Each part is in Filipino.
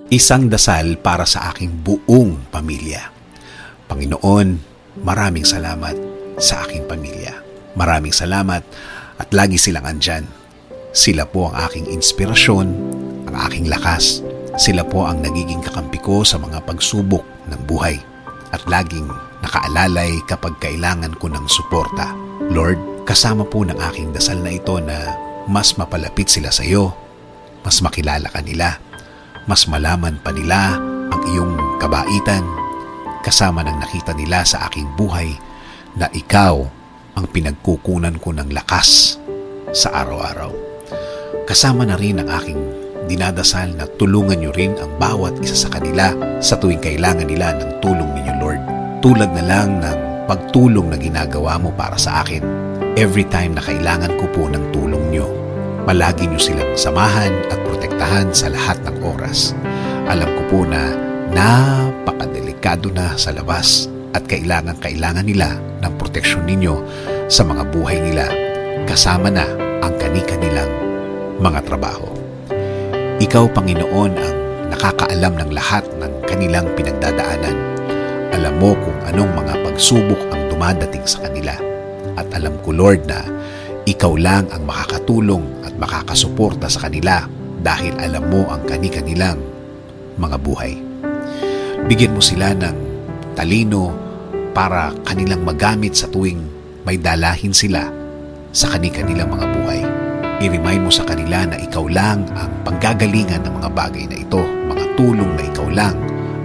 Isang dasal para sa aking buong pamilya. Panginoon, maraming salamat sa aking pamilya. Maraming salamat at lagi silang andyan. Sila po ang aking inspirasyon, ang aking lakas. Sila po ang nagiging kakampi ko sa mga pagsubok ng buhay at laging nakaalalay kapag kailangan ko ng suporta. Lord, kasama po ng aking dasal na ito na mas mapalapit sila sa iyo, mas makilala ka nila, mas malaman pa nila ang iyong kabaitan, kasama ng nakita nila sa aking buhay na ikaw ang pinagkukunan ko ng lakas sa araw-araw. Kasama na rin ang aking dinadasal na tulungan niyo rin ang bawat isa sa kanila sa tuwing kailangan nila ng tulong ninyo, Lord. Tulad na lang ng pagtulong na ginagawa mo para sa akin every time na kailangan ko po ng tulong niyo. Palagi niyo silang samahan at protektahan sa lahat ng oras. Alam ko po na napakadelikado na sa labas at kailangan nila ng proteksyon ninyo sa mga buhay nila, kasama na ang kani-kanilang mga trabaho. Ikaw, Panginoon, ang nakakaalam ng lahat ng kanilang pinagdadaanan. Alam mo kung anong mga pagsubok ang dumadating sa kanila. At alam ko, Lord, na ikaw lang ang makakatulong at makakasuporta sa kanila dahil alam mo ang kani-kanilang mga buhay. Bigyan mo sila ng talino para kanilang magamit sa tuwing may dalahin sila sa kani-kanilang mga buhay. I-remind mo sa kanila na ikaw lang ang panggagalingan ng mga bagay na ito, mga tulong na ikaw lang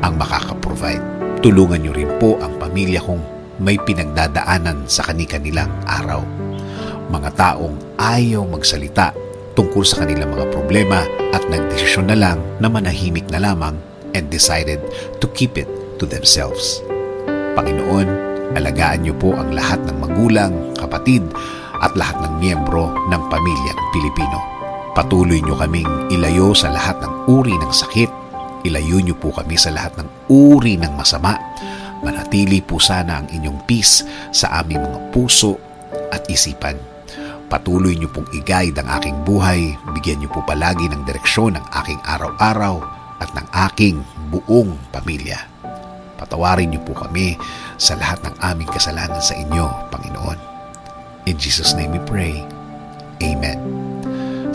ang makakaprovide. Tulungan niyo rin po ang pamilya kong may pinagdadaanan sa kani-kanilang araw. Mga taong ayaw magsalita tungkol sa kanilang mga problema at nagdesisyon na lang na manahimik na lamang and decided to keep it to themselves. Panginoon, alagaan niyo po ang lahat ng magulang, kapatid at lahat ng miyembro ng pamilyang Pilipino. Patuloy niyo kaming ilayo sa lahat ng uri ng sakit. Ilayo niyo po kami sa lahat ng uri ng masama. Manatili po sana ang inyong peace sa aming mga puso at isipan. Patuloy niyo pong i-guide ang aking buhay. Bigyan niyo po palagi ng direksyon ang aking araw-araw at ng aking buong pamilya. Patawarin niyo po kami sa lahat ng aming kasalanan sa inyo, Panginoon. In Jesus' name we pray. Amen.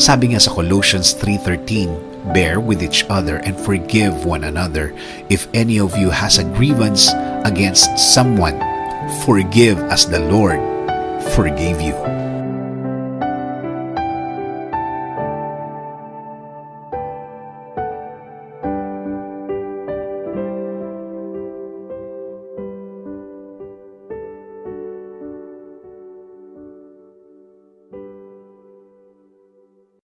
Sabi nga sa Colossians 3:13, bear with each other and forgive one another. If any of you has a grievance against someone, forgive as the Lord forgave you.